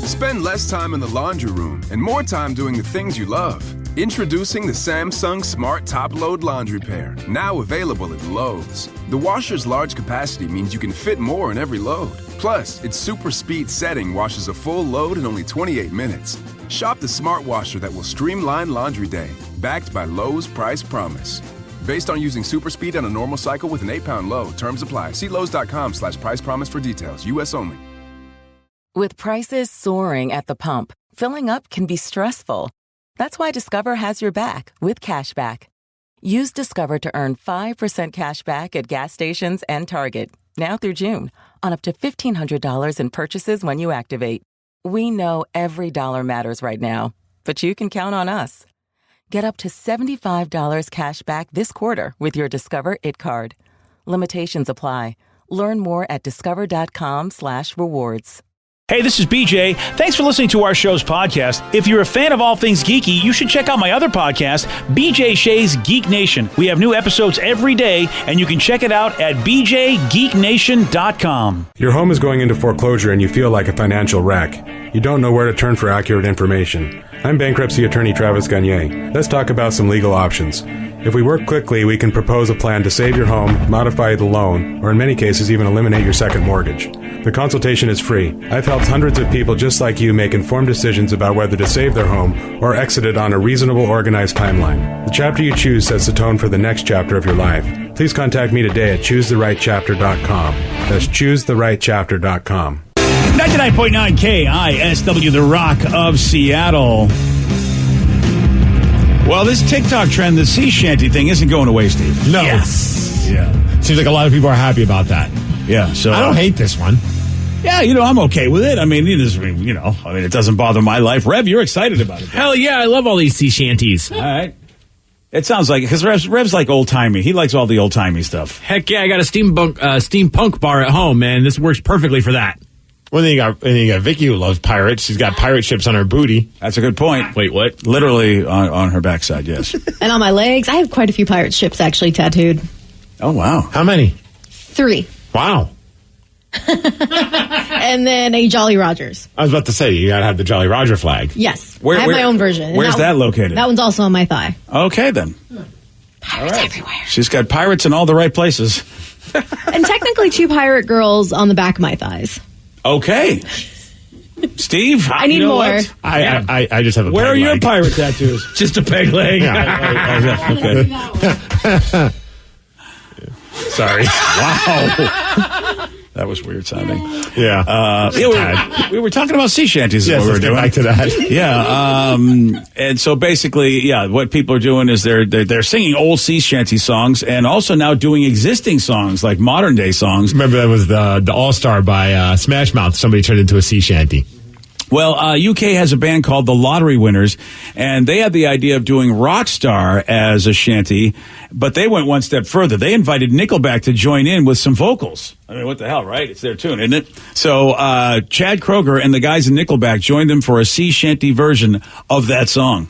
Spend less time in the laundry room and more time doing the things you love. Introducing the Samsung Smart Top Load Laundry Pair, now available at Lowe's. The washer's large capacity means you can fit more in every load. Plus, its super speed setting washes a full load in only 28 minutes. Shop the smart washer that will streamline laundry day, backed by Lowe's Price Promise. Based on using super speed on a normal cycle with an 8-pound load. Terms apply. See Lowe's.com/price promise for details. U.S. only. With prices soaring at the pump, filling up can be stressful. That's why Discover has your back with cashback. Use Discover to earn 5% cash back at gas stations and Target, now through June, on up to $1,500 in purchases when you activate. We know every dollar matters right now, but you can count on us. Get up to $75 cash back this quarter with your Discover It card. Limitations apply. Learn more at discover.com/rewards. Hey, this is BJ. Thanks for listening to our show's podcast. If you're a fan of all things geeky, you should check out my other podcast, BJ Shea's Geek Nation. We have new episodes every day, and you can check it out at bjgeeknation.com. Your home is going into foreclosure and you feel like a financial wreck. You don't know where to turn for accurate information. I'm bankruptcy attorney Travis Gagne. Let's talk about some legal options. If we work quickly, we can propose a plan to save your home, modify the loan, or in many cases even eliminate your second mortgage. The consultation is free. I've helped hundreds of people just like you make informed decisions about whether to save their home or exit it on a reasonable, organized timeline. The chapter you choose sets the tone for the next chapter of your life. Please contact me today at choosetherightchapter.com. That's choosetherightchapter.com. 99.9 KISW, the Rock of Seattle. Well, this TikTok trend, the sea shanty thing, isn't going away, Steve. No. Yes. Yeah. Seems like a lot of people are happy about that. Yeah. So I don't hate this one. Yeah, I'm okay with it. I mean, it doesn't bother my life. Rev, you're excited about it. Hell yeah, I love all these sea shanties. All right. It sounds like, because Rev's like old-timey. He likes all the old-timey stuff. Heck yeah, I got a steampunk bar at home, man. This works perfectly for that. Well, then you got Vicky, who loves pirates. She's got pirate ships on her booty. That's a good point. Wait, what? Literally on her backside, yes. And on my legs, I have quite a few pirate ships actually tattooed. Oh, wow. How many? 3. Wow. And then a Jolly Rogers. I was about to say, you got to have the Jolly Roger flag. Yes. I have my own version. Where's that located? That one's also on my thigh. Okay, then. Pirates everywhere. She's got pirates in all the right places. And technically 2 pirate girls on the back of my thighs. Okay. Steve, I need more. What? I just have a Where peg are your leg. pirate tattoos? Just a peg leg. Okay. Sorry. Wow. That was weird sounding. Yeah. We were talking about sea shanties. Yes, what we were let's get doing. back to that. Yeah. And so basically, what people are doing is they're singing old sea shanty songs and also now doing existing songs, like modern day songs. Remember that was the All-Star by Smash Mouth. Somebody turned into a sea shanty. Well, UK has a band called the Lottery Winners, and they had the idea of doing Rockstar as a shanty, but they went one step further. They invited Nickelback to join in with some vocals. I mean, what the hell, right? It's their tune, isn't it? So Chad Kroeger and the guys in Nickelback joined them for a sea shanty version of that song.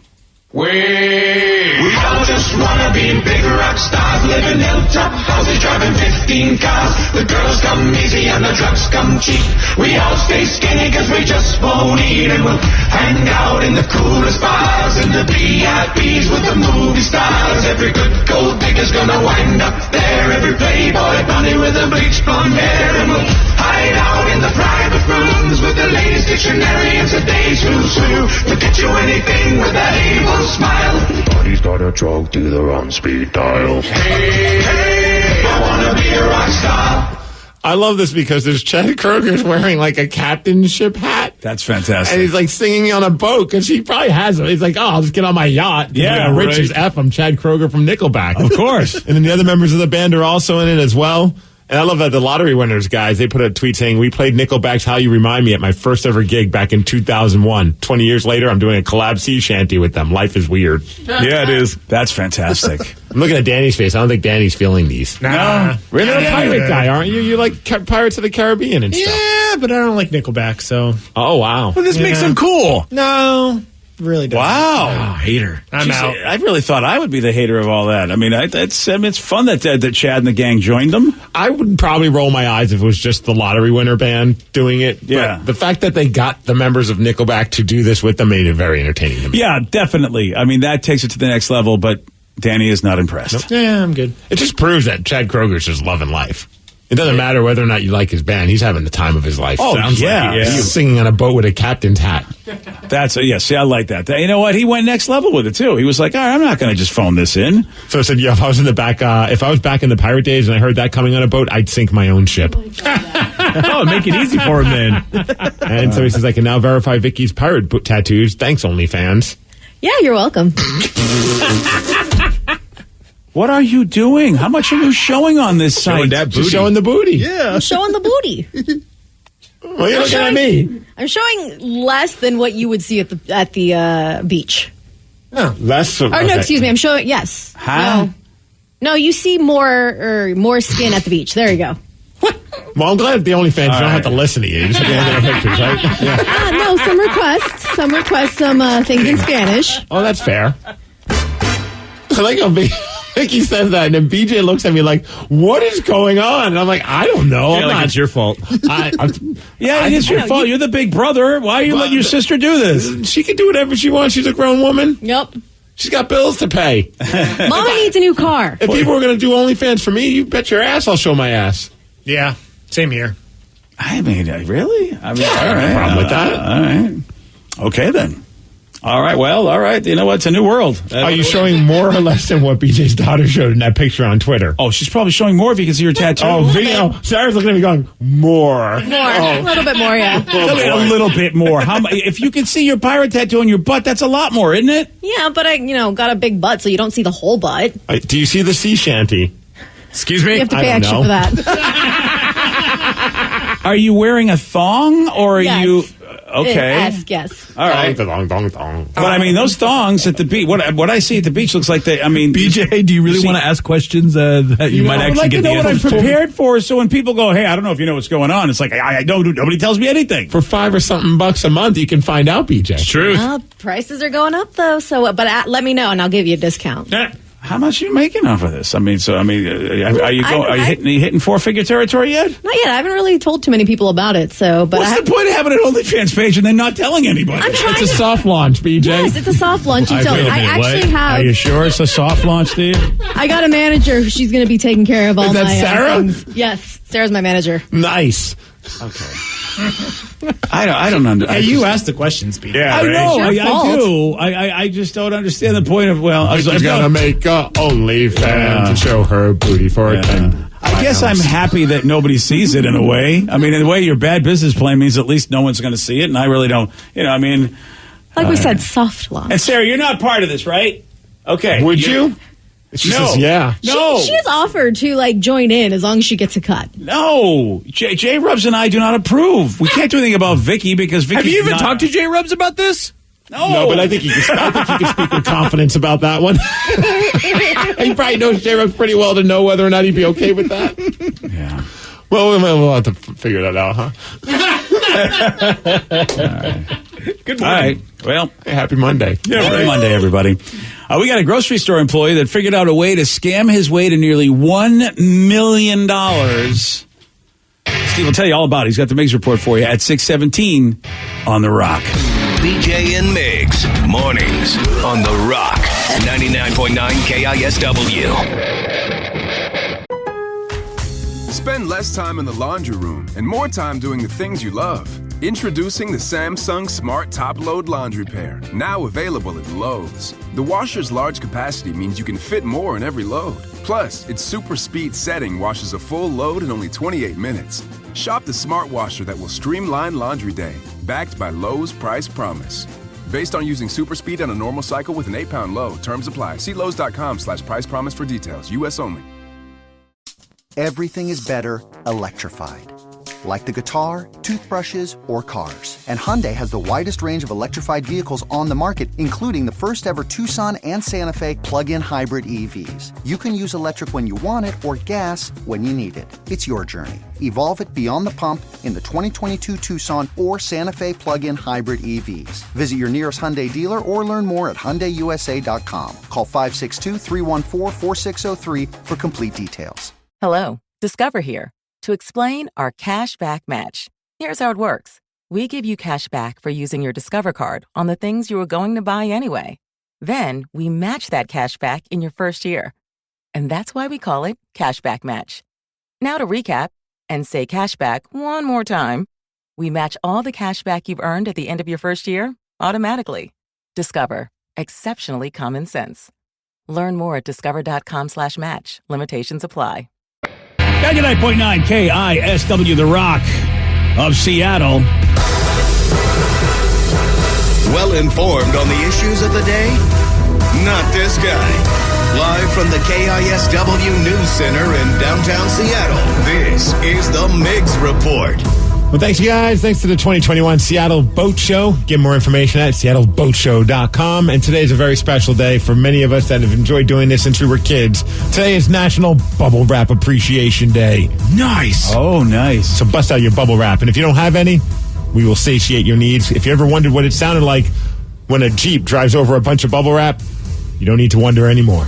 We all just wanna be big rock stars, living hilltop houses, driving 15 cars. The girls come easy and the drugs come cheap. We all stay skinny cause we just won't eat, and we'll hang out in the coolest bars, in the VIPs with the movie stars. Every good gold digger's gonna wind up there, every playboy bunny with a bleached blonde hair. And we'll hide out in the private rooms with the latest dictionary and today's who's who, to get you anything with that evil smile. Everybody's got a drug dealer on speed dial. Hey, I wanna be a rock star. I love this because there's Chad Kroeger's wearing like a captainship hat. That's fantastic. And he's like singing on a boat because he probably has it. He's like, I'll just get on my yacht. Yeah, rich right. as F. I'm Chad Kroeger from Nickelback. Of course. And then the other members of the band are also in it as well. And I love that the Lottery Winners guys, they put a tweet saying, we played Nickelback's How You Remind Me at my first ever gig back in 2001. 20 years later, I'm doing a collab sea shanty with them. Life is weird. Yeah, it is. That's fantastic. I'm looking at Danny's face. I don't think Danny's feeling these. No. Really? You're a pirate guy, aren't you? You like Pirates of the Caribbean and stuff. Yeah, but I don't like Nickelback, so. Oh, wow. Well, this makes them cool. No. really don't. Wow. Hater. I'm out. I really thought I would be the hater of all that. I mean, it's fun that Chad and the gang joined them. I would probably roll my eyes if it was just the lottery winner band doing it. Yeah. But the fact that they got the members of Nickelback to do this with them made it very entertaining to me. Yeah, definitely. I mean, that takes it to the next level, but Danny is not impressed. Yeah, I'm good. It just proves that Chad Kroger's just loving life. It doesn't matter whether or not you like his band. He's having the time of his life. Oh, Sounds yeah. like he's singing on a boat with a captain's hat. See, I like that. You know what? He went next level with it, too. He was like, all right, I'm not going to just phone this in. So I said, yeah, if I was back in the pirate days and I heard that coming on a boat, I'd sink my own ship. Oh, make it easy for him then. And so he says, I can now verify Vicky's pirate boot tattoos. Thanks, OnlyFans. Yeah, you're welcome. What are you doing? How much are you showing on this site? Showing that booty. Just showing the booty. Yeah. I'm showing the booty. Well, you're looking at me. I'm showing less than what you would see at the beach. Oh, less. Or no, excuse me. I'm showing yes. Huh? No, you see more skin at the beach. There you go. Well, I'm glad the OnlyFans don't have to listen to you. You just have to look at the pictures, right? Yeah. No, some requests, some things in Spanish. Oh, that's fair. I like how Vicky says that, and then BJ looks at me like, "What is going on?" And I'm like, "I don't know. Yeah, like it's your fault. It is your fault. You're the big brother. Why are you letting your sister do this? She can do whatever she wants. She's a grown woman. Yep. She's got bills to pay. Mama needs a new car. If people were going to do OnlyFans for me, you bet your ass I'll show my ass. Yeah, same here. I mean, really? I mean, Yeah, all right. no problem with that. All right. Okay, then. All right. Well, all right. You know what? It's a new world. Are you showing more or less than what BJ's daughter showed in that picture on Twitter? Oh, she's probably showing more if you can see her tattoo. Oh, video. Sarah's looking at me going, more. A little bit more, yeah. A little bit more. If you can see your pirate tattoo on your butt, that's a lot more, isn't it? Yeah, but I, got a big butt, so you don't see the whole butt. Do you see the sea shanty? Excuse me? You have to I pay don't extra know. for that. Are you wearing a thong or are Yes. you... Okay. Yes. All right. Dong, dong, dong. But I mean, those thongs at the beach, what I see at the beach looks like BJ, do you really want to ask questions that you might I would actually like get to the know what I'm answers for? prepared for. So when people go, hey, I don't know if you know what's going on, it's like, I don't, nobody tells me anything. For $5 or something bucks a month, you can find out, BJ. Truth. Prices are going up, though, so, but let me know, and I'll give you a discount. How much are you making off of this? Are you hitting 4-figure territory yet? Not yet. I haven't really told too many people about it, so, but What's the point of having an OnlyFans page and then not telling anybody? I'm trying It's a soft launch, BJ. Yes, it's a soft launch until wait a I minute, actually what? Are you sure it's a soft launch, Steve? I got a manager who she's going to be taking care of all Is that my Sarah? things. Yes, Sarah's my manager. Nice. Okay. I don't understand. Hey, you asked the questions, Pete. Yeah, I right. know. It's your I fault. do. I just don't understand the point of, well, She's gonna make a OnlyFans to show her booty for a 10. I guess I'm happy that nobody sees it in a way. I mean, in a way, your bad business plan means at least no one's going to see it, and I really don't, Like we said, soft launch. And Sarah, you're not part of this, right? Okay. Would you? She No. says, yeah. No. She has offered to join in as long as she gets a cut. No. J. Rubs and I do not approve. We can't do anything about Vicky because Vicky. Have you even talked to J. Rubs about this? No, but I think you can speak with confidence about that one. He probably knows J-Rubs pretty well to know whether or not he'd be okay with that. Yeah. Well, we'll have to figure that out, huh? Good All right. Well, Hey, happy Monday. happy Monday, everybody. We got a grocery store employee that figured out a way to scam his way to nearly $1 million. Steve will tell you all about it. He's got the Migs report for you at 6:17 on The Rock. BJ and Migs, mornings on The Rock, 99.9 KISW. Spend less time in the laundry room and more time doing the things you love. Introducing the Samsung Smart Top Load Laundry Pair, now available at Lowe's. The washer's large capacity means you can fit more in every load. Plus, its super speed setting washes a full load in only 28 minutes. Shop the smart washer that will streamline laundry day, backed by Lowe's Price Promise. Based on using super speed on a normal cycle with an 8-pound load, terms apply. See Lowe's.com/price promise for details. U.S. only. Everything is better electrified. like the guitar, toothbrushes, or cars. And Hyundai has the widest range of electrified vehicles on the market, including the first ever Tucson and Santa Fe plug-in hybrid EVs. You can use electric when you want it or gas when you need it. It's your journey. Evolve it beyond the pump in the 2022 Tucson or Santa Fe plug-in hybrid EVs. Visit your nearest Hyundai dealer or learn more at HyundaiUSA.com. Call 562-314-4603 for complete details. Hello, Discover here to explain our cash back match. Here's how it works. We give you cash back for using your Discover card on the things you were going to buy anyway. Then we match that cash back in your first year. And that's why we call it Cashback Match. Now to recap and say cashback one more time. We match all the cash back you've earned at the end of your first year automatically. Discover. Exceptionally common sense. Learn more at discover.com/match. Limitations apply. 99.9 KISW, The Rock of Seattle. Well informed on the issues of the day? Not this guy. Live from the KISW News Center in downtown Seattle, this is the Miggs Report. Well, thanks, you guys. Thanks to the 2021 Seattle Boat Show. Get more information at seattleboatshow.com. And today is a very special day for many of us that have enjoyed doing this since we were kids. Today is National Bubble Wrap Appreciation Day. Nice. Oh, nice. So bust out your bubble wrap. And if you don't have any, we will satiate your needs. If you ever wondered what it sounded like when a Jeep drives over a bunch of bubble wrap, you don't need to wonder anymore.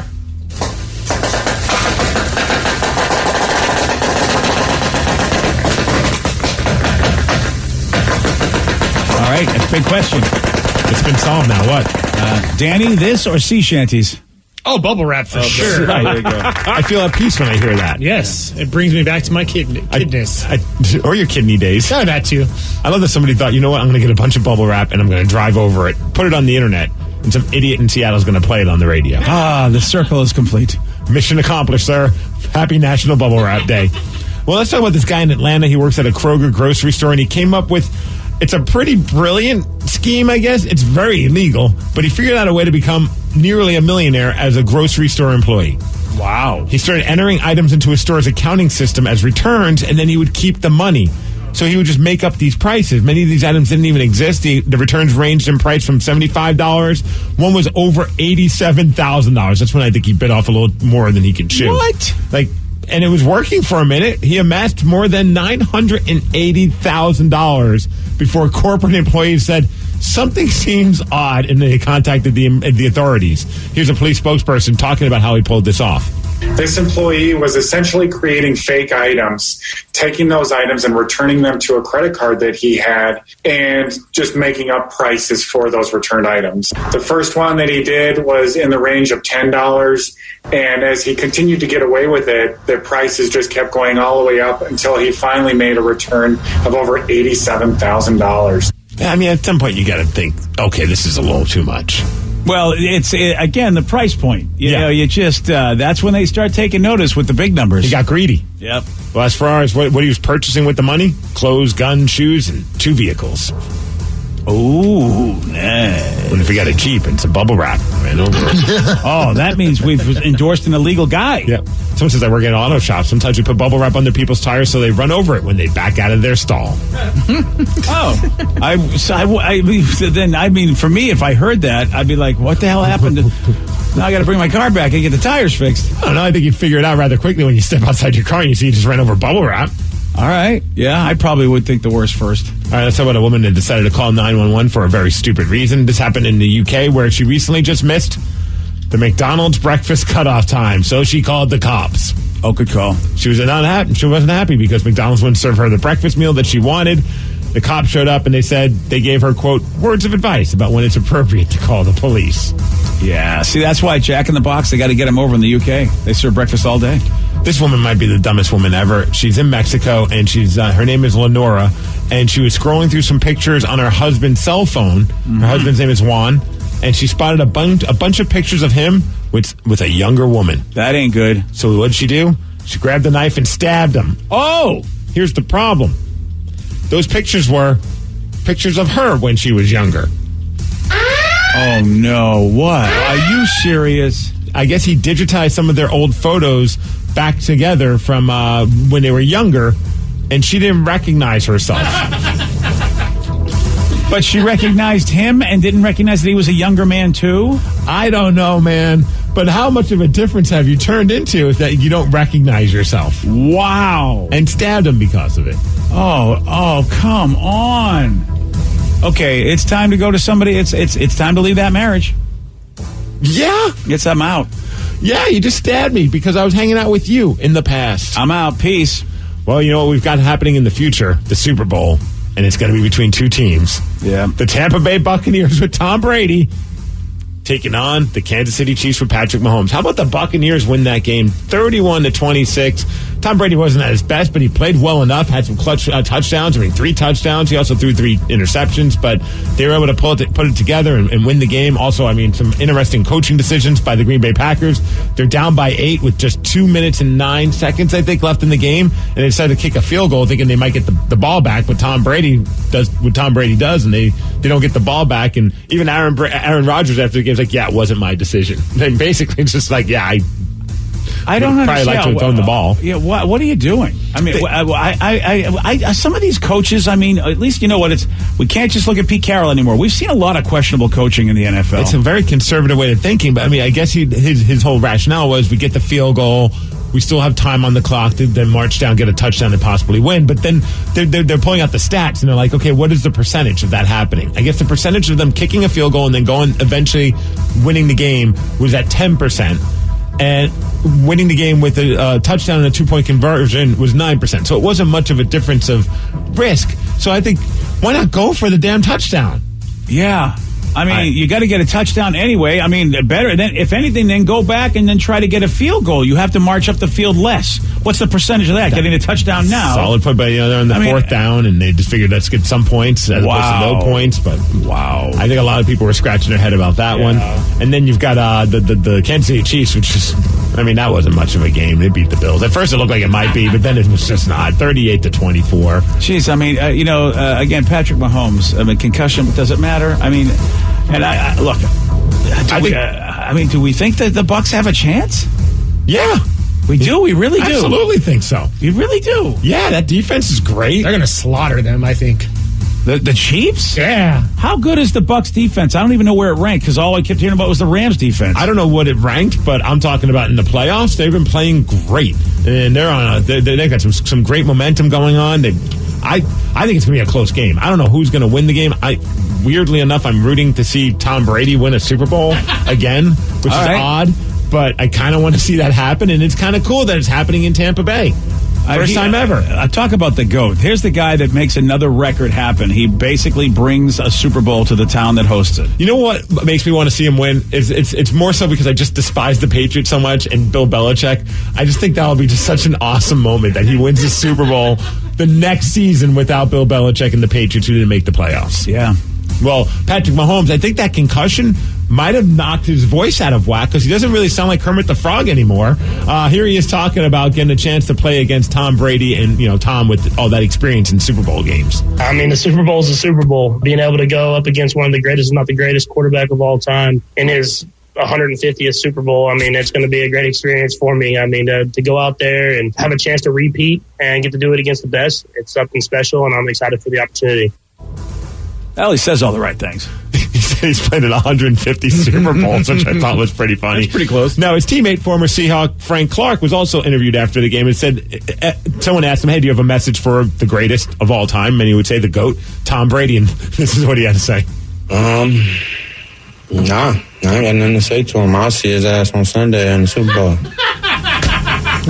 All right, that's a big question. It's been solved now. What? Danny, this or sea shanties? Oh, bubble wrap for sure. There you go. I feel at peace when I hear that. Yes, it brings me back to my kidness. Or your kidney days. Oh, that too. I love that somebody thought, you know what, I'm going to get a bunch of bubble wrap and I'm going to drive over it, put it on the internet, and some idiot in Seattle is going to play it on the radio. Ah, the circle is complete. Mission accomplished, sir. Happy National Bubble Wrap Day. Well, let's talk about this guy in Atlanta. He works at a Kroger grocery store, and he came up with, it's a pretty brilliant scheme, I guess. It's very illegal, but he figured out a way to become nearly a millionaire as a grocery store employee. Wow. He started entering items into his store's accounting system as returns, and then he would keep the money. So he would just make up these prices. Many of these items didn't even exist. The returns ranged in price from $75. One was over $87,000. That's when I think he bit off a little more than he could chew. What? And it was working for a minute. He amassed more than $980,000 before corporate employees said something seems odd, and they contacted the authorities. Here's a police spokesperson talking about how he pulled this off. This employee was essentially creating fake items, taking those items and returning them to a credit card that he had, and just making up prices for those returned items. The first one that he did was in the range of $10, and as he continued to get away with it, the prices just kept going all the way up until he finally made a return of over $87,000. I mean, at some point you got to think, okay, this is a little too much. Well, it's again the price point. You know, you just that's when they start taking notice with the big numbers. He got greedy. Yep. Well, as far as what he was purchasing with the money, clothes, guns, shoes, and 2 vehicles. Oh, nice. What if we got a Jeep and some bubble wrap? Oh, that means we've endorsed an illegal guy. Yep. Someone says I work at an auto shop. Sometimes we put bubble wrap under people's tires so they run over it when they back out of their stall. For me, if I heard that, I'd be like, what the hell happened? Now I got to bring my car back and get the tires fixed. I don't know. I think you'd figure it out rather quickly when you step outside your car and you see you just ran over bubble wrap. All right. Yeah, I probably would think the worst first. All right, let's talk about a woman that decided to call 911 for a very stupid reason. This happened in the UK where she recently just missed the McDonald's breakfast cutoff time, so she called the cops. Oh, good call. She wasn't happy because McDonald's wouldn't serve her the breakfast meal that she wanted. The cops showed up and they said they gave her, quote, words of advice about when it's appropriate to call the police. Yeah, see, that's why Jack in the Box, they got to get him over in the UK. They serve breakfast all day. This woman might be the dumbest woman ever. She's in Mexico, and she's her name is Lenora, and she was scrolling through some pictures on her husband's cell phone. Mm-hmm. Her husband's name is Juan, and she spotted a bunch of pictures of him with a younger woman. That ain't good. So what did she do? She grabbed the knife and stabbed him. Oh, here's the problem. Those pictures were pictures of her when she was younger. Oh, no. What? Are you serious? I guess he digitized some of their old photos back together from when they were younger and she didn't recognize herself. But she recognized him and didn't recognize that he was a younger man, too? I don't know, man. But how much of a difference have you turned into if that you don't recognize yourself? Wow. And stabbed him because of it. Oh, come on. Okay, it's time to go to somebody. It's time to leave that marriage. Yeah. I'm out. Yeah, you just stabbed me because I was hanging out with you in the past. I'm out. Peace. Well, you know what we've got happening in the future? The Super Bowl. And it's going to be between two teams. Yeah. The Tampa Bay Buccaneers with Tom Brady taking on the Kansas City Chiefs with Patrick Mahomes. How about the Buccaneers win that game 31-26? Tom Brady wasn't at his best, but he played well enough, had some clutch touchdowns. 3 touchdowns. He also threw 3 interceptions, but they were able to put it together and win the game. Also, some interesting coaching decisions by the Green Bay Packers. They're down by 8 with just 2 minutes and 9 seconds, I think, left in the game, and they decided to kick a field goal thinking they might get the ball back, but Tom Brady does what Tom Brady does, and they don't get the ball back. And even Aaron Rodgers after the game was like, yeah, it wasn't my decision. And basically it's just like, yeah, I don't understand. Probably like to have thrown the ball. Yeah, what are you doing? I mean, I some of these coaches. I mean, at least you know what we can't just look at Pete Carroll anymore. We've seen a lot of questionable coaching in the NFL. It's a very conservative way of thinking, but I mean, I guess his whole rationale was we get the field goal. We still have time on the clock to then march down, get a touchdown, and possibly win. But then they're pulling out the stats, and they're like, okay, what is the percentage of that happening? I guess the percentage of them kicking a field goal and then going eventually winning the game was at 10%. And winning the game with a touchdown and a 2-point conversion was 9%. So it wasn't much of a difference of risk. So I think, why not go for the damn touchdown? Yeah. I mean, you got to get a touchdown anyway. I mean, better than, if anything, then go back and then try to get a field goal. You have to march up the field less. What's the percentage of that? Getting a touchdown now. Solid point, but they're on the fourth down, and they just figured let's get some points as opposed to no points. But I think a lot of people were scratching their head about that one. And then you've got the Kansas City Chiefs, which is, that wasn't much of a game. They beat the Bills. At first, it looked like it might be, but then it was just not. 38-24. Jeez, again, Patrick Mahomes. Concussion, does it matter? And I look. Do we think that the Bucs have a chance? Yeah, we do. We really do. Absolutely think so. You really do. Yeah, that defense is great. They're going to slaughter them, I think. The Chiefs? Yeah. How good is the Bucs defense? I don't even know where it ranked because all I kept hearing about was the Rams defense. I don't know what it ranked, but I'm talking about in the playoffs. They've been playing great, and they got some great momentum going on. I think it's going to be a close game. I don't know who's going to win the game. Weirdly enough, I'm rooting to see Tom Brady win a Super Bowl again, which is odd, but I kind of want to see that happen, and it's kind of cool that it's happening in Tampa Bay. First time ever. I talk about the GOAT. Here's the guy that makes another record happen. He basically brings a Super Bowl to the town that hosts it. You know what makes me want to see him win? It's more so because I just despise the Patriots so much and Bill Belichick. I just think that'll be just such an awesome moment that he wins the Super Bowl the next season without Bill Belichick and the Patriots who didn't make the playoffs. Yeah. Well, Patrick Mahomes, I think that concussion might have knocked his voice out of whack because he doesn't really sound like Kermit the Frog anymore. Here he is talking about getting a chance to play against Tom Brady and, Tom with all that experience in Super Bowl games. The Super Bowl is a Super Bowl. Being able to go up against one of the greatest, if not the greatest quarterback of all time in his 150th Super Bowl, it's going to be a great experience for me. To go out there and have a chance to repeat and get to do it against the best, it's something special, and I'm excited for the opportunity. Well, he says all the right things. He said he's played in 150 Super Bowls, which I thought was pretty funny. That's pretty close. Now, his teammate, former Seahawk Frank Clark, was also interviewed after the game and said, someone asked him, hey, do you have a message for the greatest of all time? And he would say the GOAT, Tom Brady. And this is what he had to say. Nah, I ain't got nothing to say to him. I'll see his ass on Sunday in the Super Bowl.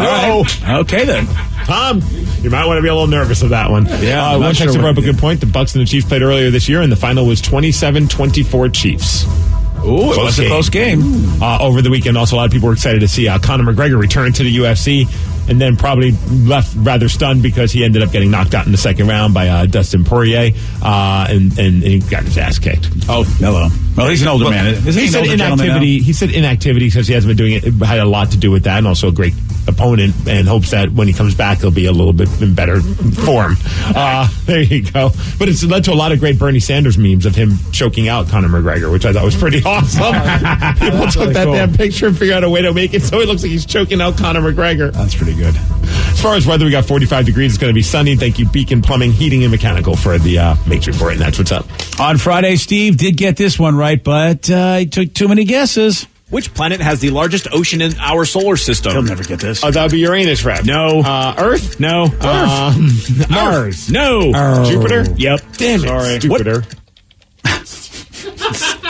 All right. Okay, then. Tom, you might want to be a little nervous of that one. Yeah, one texter brought up a good point. The Bucs and the Chiefs played earlier this year, and the final was 27-24 Chiefs. Ooh, it was a close game. Over the weekend, also, a lot of people were excited to see Conor McGregor return to the UFC, and then probably left rather stunned because he ended up getting knocked out in the second round by Dustin Poirier, and he got his ass kicked. Oh, hello. Well, he's an older man. He said inactivity. He said inactivity because he hasn't been doing it. It had a lot to do with that, and also a great opponent, and hopes that when he comes back, he'll be a little bit in better form. There you go. But it's led to a lot of great Bernie Sanders memes of him choking out Conor McGregor, which I thought was pretty awesome. People took that damn picture and figured out a way to make it so it looks like he's choking out Conor McGregor. That's pretty good. far as weather, we got 45 degrees. It's going to be sunny. Thank you, Beacon Plumbing, Heating, and Mechanical for the Mix Report, and that's what's up. On Friday, Steve did get this one right, but he took too many guesses. Which planet has the largest ocean in our solar system? He'll never get this. Oh, that would be Uranus, Rev. No. Earth? No. Mars? No. Jupiter? Yep. Damn it. Sorry. Jupiter.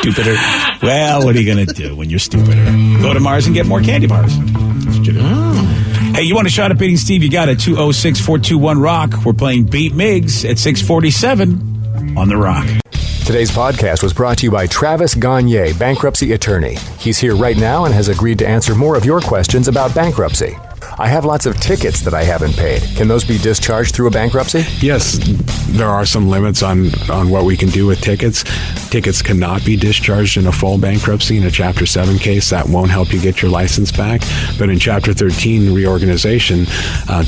Stupider. Well, what are you going to do when you're stupider? Go to Mars and get more candy bars. Hey, you want a shot at beating Steve? You got it. 206-421-ROCK. We're playing Beat Miggs at 647 on The Rock. Today's podcast was brought to you by Travis Gagne, bankruptcy attorney. He's here right now and has agreed to answer more of your questions about bankruptcy. I have lots of tickets that I haven't paid. Can those be discharged through a bankruptcy? Yes, there are some limits on what we can do with tickets. Tickets cannot be discharged in a full bankruptcy. In a Chapter 7 case, that won't help you get your license back. But in Chapter 13 reorganization,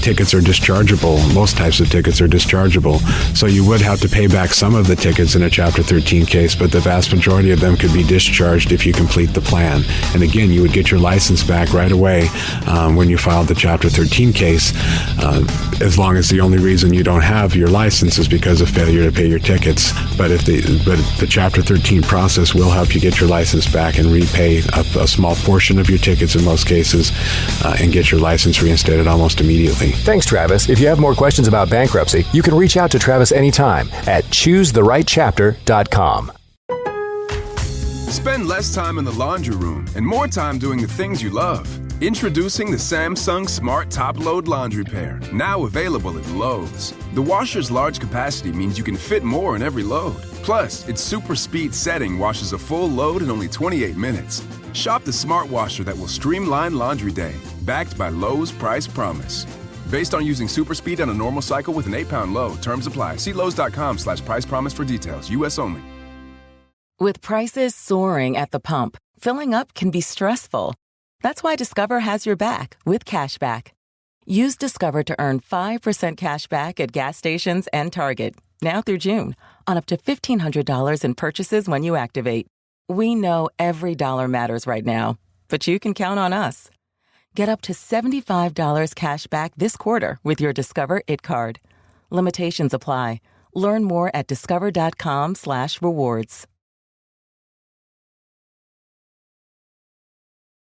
tickets are dischargeable. Most types of tickets are dischargeable. So you would have to pay back some of the tickets in a Chapter 13 case, but the vast majority of them could be discharged if you complete the plan. And again, you would get your license back right away when you filed the Chapter 13 case, as long as the only reason you don't have your license is because of failure to pay your tickets. But the Chapter 13 process will help you get your license back and repay a small portion of your tickets in most cases, and get your license reinstated almost immediately. Thanks, Travis. If you have more questions about bankruptcy, you can reach out to Travis anytime at ChooseTheRightChapter.com. Spend less time in the laundry room and more time doing the things you love. Introducing the Samsung Smart Top Load Laundry Pair, now available at Lowe's. The washer's large capacity means you can fit more in every load. Plus, its super speed setting washes a full load in only 28 minutes. Shop the smart washer that will streamline laundry day, backed by Lowe's Price Promise. Based on using super speed on a normal cycle with an 8-pound load. Terms apply. See Lowe's.com/price promise for details. U.S. only. With prices soaring at the pump, filling up can be stressful. That's why Discover has your back with cash back. Use Discover to earn 5% cash back at gas stations and Target, now through June, on up to $1,500 in purchases when you activate. We know every dollar matters right now, but you can count on us. Get up to $75 cash back this quarter with your Discover It card. Limitations apply. Learn more at discover.com/rewards.